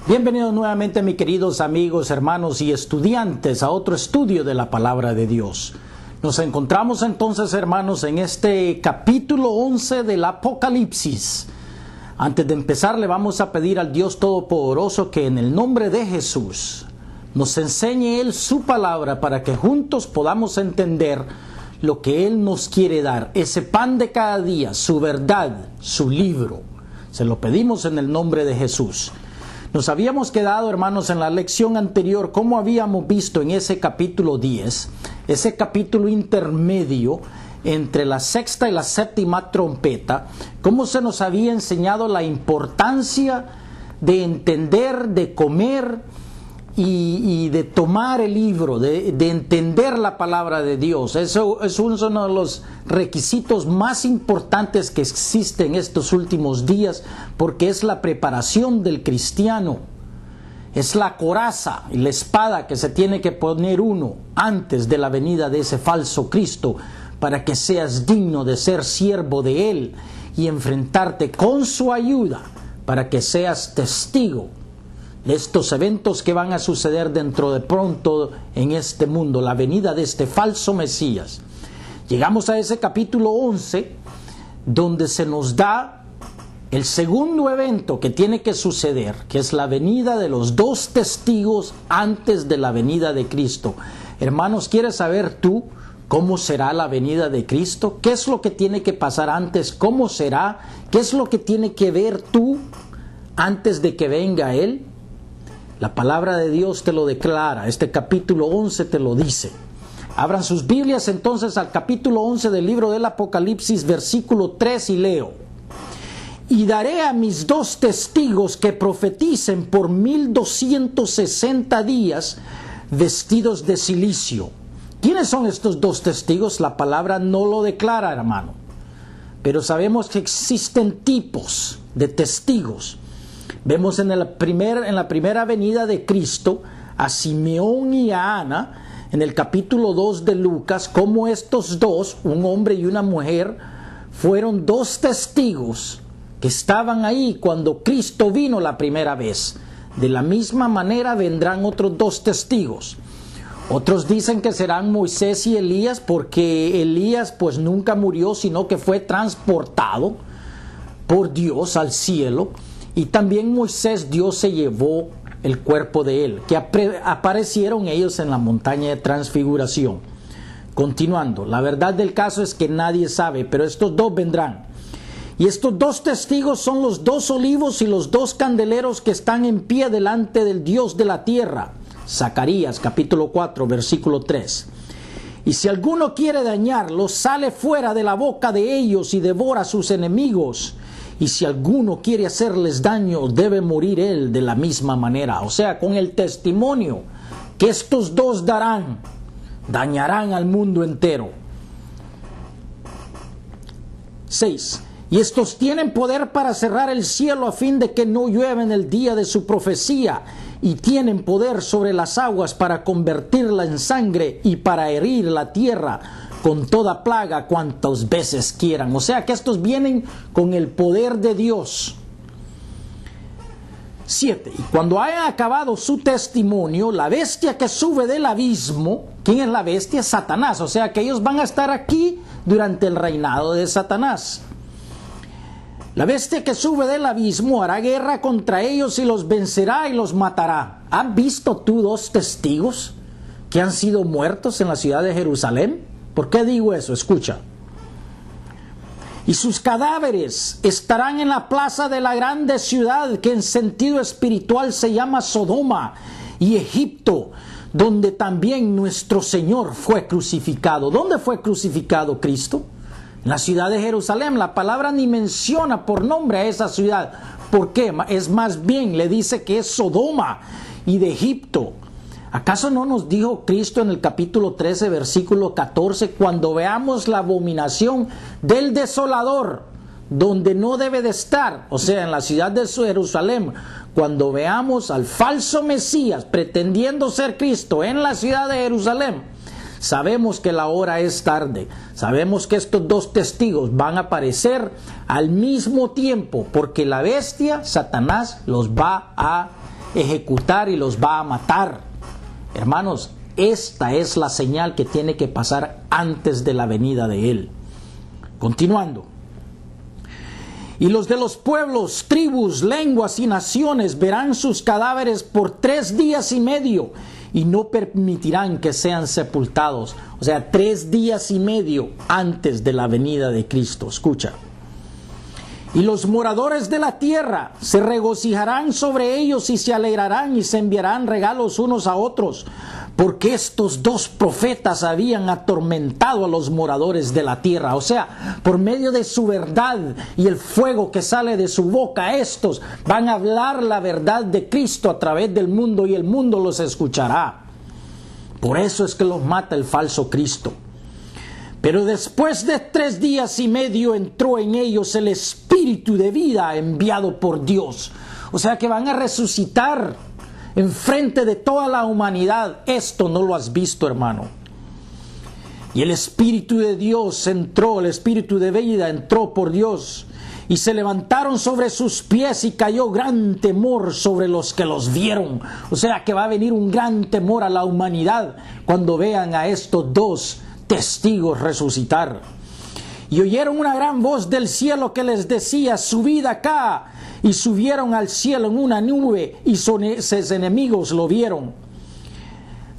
Bienvenidos nuevamente, mis queridos amigos, hermanos y estudiantes, a otro estudio de la Palabra de Dios. Nos encontramos entonces, hermanos, en este capítulo 11 del Apocalipsis. Antes de empezar, le vamos a pedir al Dios Todopoderoso que en el nombre de Jesús nos enseñe Él su palabra para que juntos podamos entender lo que Él nos quiere dar, ese pan de cada día, su verdad, su libro. Se lo pedimos en el nombre de Jesús. Nos habíamos quedado, hermanos, en la lección anterior, como habíamos visto en ese capítulo 10, ese capítulo intermedio entre la sexta y la séptima trompeta, cómo se nos había enseñado la importancia de entender, de comer y de tomar el libro, de entender la palabra de Dios. Eso es uno de los requisitos más importantes que existen en estos últimos días, porque es la preparación del cristiano. Es la coraza y la espada que se tiene que poner uno antes de la venida de ese falso Cristo, para que seas digno de ser siervo de Él y enfrentarte con su ayuda, para que seas testigo de estos eventos que van a suceder dentro de pronto en este mundo, la venida de este falso Mesías. Llegamos a ese capítulo 11, donde se nos da el segundo evento que tiene que suceder, que es la venida de los dos testigos antes de la venida de Cristo. Hermanos, ¿quieres saber tú cómo será la venida de Cristo? ¿Qué es lo que tiene que pasar antes? ¿Cómo será? ¿Qué es lo que tiene que ver tú antes de que venga Él? La palabra de Dios te lo declara, este capítulo 11 te lo dice. Abran sus Biblias entonces al capítulo 11 del libro del Apocalipsis, versículo 3, y leo. Y daré a mis dos testigos que profeticen por 1260 días vestidos de cilicio. ¿Quiénes son estos dos testigos? La palabra no lo declara, hermano. Pero sabemos que existen tipos de testigos. Vemos en la primera venida de Cristo a Simeón y a Ana, en el capítulo 2 de Lucas, cómo estos dos, un hombre y una mujer, fueron dos testigos que estaban ahí cuando Cristo vino la primera vez. De la misma manera vendrán otros dos testigos. Otros dicen que serán Moisés y Elías, porque Elías pues nunca murió, sino que fue transportado por Dios al cielo. Y también Moisés, Dios se llevó el cuerpo de él, que aparecieron ellos en la montaña de transfiguración. Continuando, la verdad del caso es que nadie sabe, pero estos dos vendrán. Y estos dos testigos son los dos olivos y los dos candeleros que están en pie delante del Dios de la tierra. Zacarías capítulo 4, versículo 3. Y si alguno quiere dañarlos, sale fuera de la boca de ellos y devora a sus enemigos. Y si alguno quiere hacerles daño, debe morir él de la misma manera. O sea, con el testimonio que estos dos darán, dañarán al mundo entero. 6. Y estos tienen poder para cerrar el cielo a fin de que no llueva en el día de su profecía. Y tienen poder sobre las aguas para convertirla en sangre y para herir la tierra con toda plaga cuantas veces quieran. O sea que estos vienen con el poder de Dios. 7. Y cuando hayan acabado su testimonio, la bestia que sube del abismo, ¿quién es la bestia? Satanás. O sea que ellos van a estar aquí durante el reinado de Satanás. La bestia que sube del abismo hará guerra contra ellos y los vencerá y los matará. ¿Has visto tú dos testigos que han sido muertos en la ciudad de Jerusalén? ¿Por qué digo eso? Escucha. Y sus cadáveres estarán en la plaza de la grande ciudad, que en sentido espiritual se llama Sodoma y Egipto, donde también nuestro Señor fue crucificado. ¿Dónde fue crucificado Cristo? En la ciudad de Jerusalén. La palabra ni menciona por nombre a esa ciudad. ¿Por qué? Es más bien, le dice que es Sodoma y de Egipto. ¿Acaso no nos dijo Cristo en el capítulo 13, versículo 14, cuando veamos la abominación del desolador, donde no debe de estar, o sea, en la ciudad de Jerusalén, cuando veamos al falso Mesías pretendiendo ser Cristo en la ciudad de Jerusalén, sabemos que la hora es tarde, sabemos que estos dos testigos van a aparecer al mismo tiempo, porque la bestia, Satanás, los va a ejecutar y los va a matar. Hermanos, esta es la señal que tiene que pasar antes de la venida de Él. Continuando. Y los de los pueblos, tribus, lenguas y naciones verán sus cadáveres por 3 días y medio y no permitirán que sean sepultados. O sea, 3 días y medio antes de la venida de Cristo. Escucha. Y los moradores de la tierra se regocijarán sobre ellos y se alegrarán y se enviarán regalos unos a otros, porque estos 2 profetas habían atormentado a los moradores de la tierra. O sea, por medio de su verdad y el fuego que sale de su boca, estos van a hablar la verdad de Cristo a través del mundo y el mundo los escuchará. Por eso es que los mata el falso Cristo. Pero después de 3 días y medio entró en ellos el espíritu de vida enviado por Dios. O sea que van a resucitar en frente de toda la humanidad. Esto no lo has visto, hermano. Y el espíritu de Dios entró, el espíritu de vida entró por Dios. Y se levantaron sobre sus pies y cayó gran temor sobre los que los vieron. O sea que va a venir un gran temor a la humanidad cuando vean a estos 2 testigos resucitar. Y oyeron una gran voz del cielo que les decía: subid acá. Y subieron al cielo en una nube y sus enemigos lo vieron.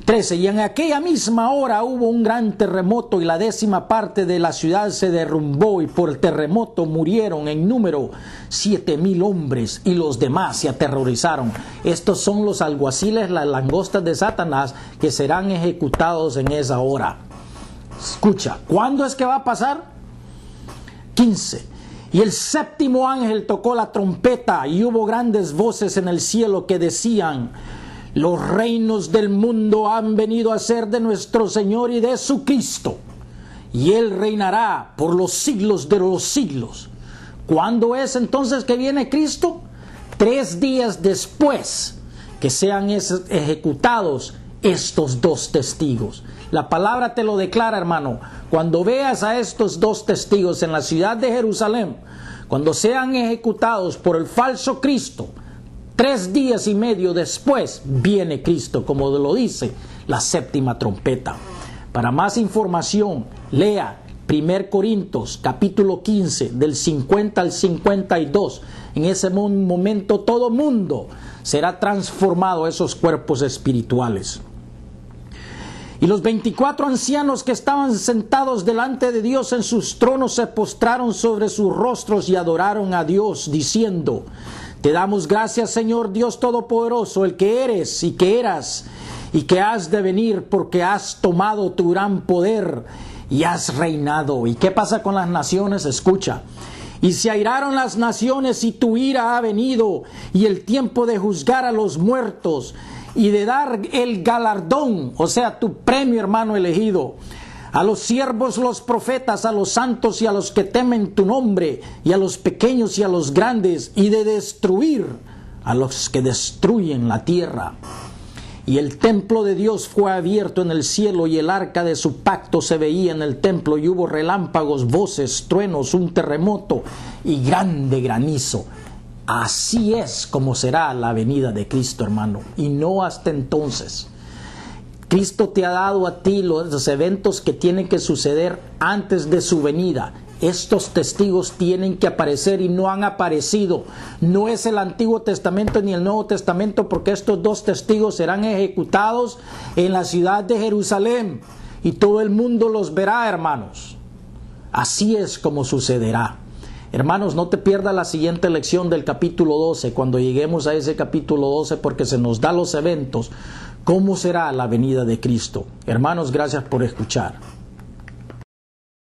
13. Y en aquella misma hora hubo un gran terremoto y la 10ª parte de la ciudad se derrumbó y por el terremoto murieron en número 7,000 hombres y los demás se aterrorizaron. Estos son los alguaciles, las langostas de Satanás, que serán ejecutados en esa hora. Escucha, ¿cuándo es que va a pasar? 15. Y el 7º ángel tocó la trompeta y hubo grandes voces en el cielo que decían: los reinos del mundo han venido a ser de nuestro Señor y de su Cristo, y Él reinará por los siglos de los siglos. ¿Cuándo es entonces que viene Cristo? 3 días después que sean ejecutados estos 2 testigos. La palabra te lo declara, hermano. Cuando veas a estos 2 testigos en la ciudad de Jerusalén, cuando sean ejecutados por el falso Cristo, 3 días y medio después viene Cristo, como lo dice la 7ª trompeta. Para más información, lea 1 Corintios capítulo 15 del 50 al 52. En ese momento todo mundo será transformado a esos cuerpos espirituales. Y los 24 ancianos que estaban sentados delante de Dios en sus tronos se postraron sobre sus rostros y adoraron a Dios, diciendo: te damos gracias, Señor Dios Todopoderoso, el que eres y que eras y que has de venir, porque has tomado tu gran poder y has reinado. ¿Y qué pasa con las naciones? Escucha. Y se airaron las naciones y tu ira ha venido, y el tiempo de juzgar a los muertos y de dar el galardón, o sea, tu premio, hermano elegido, a los siervos, los profetas, a los santos y a los que temen tu nombre, y a los pequeños y a los grandes, y de destruir a los que destruyen la tierra. Y el templo de Dios fue abierto en el cielo, y el arca de su pacto se veía en el templo, y hubo relámpagos, voces, truenos, un terremoto y grande granizo. Así es como será la venida de Cristo, hermano, y no hasta entonces. Cristo te ha dado a ti los eventos que tienen que suceder antes de su venida. Estos testigos tienen que aparecer y no han aparecido. No es el Antiguo Testamento ni el Nuevo Testamento, porque estos 2 testigos serán ejecutados en la ciudad de Jerusalén y todo el mundo los verá, hermanos. Así es como sucederá. Hermanos, no te pierdas la siguiente lección del capítulo 12, cuando lleguemos a ese capítulo 12, porque se nos da los eventos, cómo será la venida de Cristo. Hermanos, gracias por escuchar.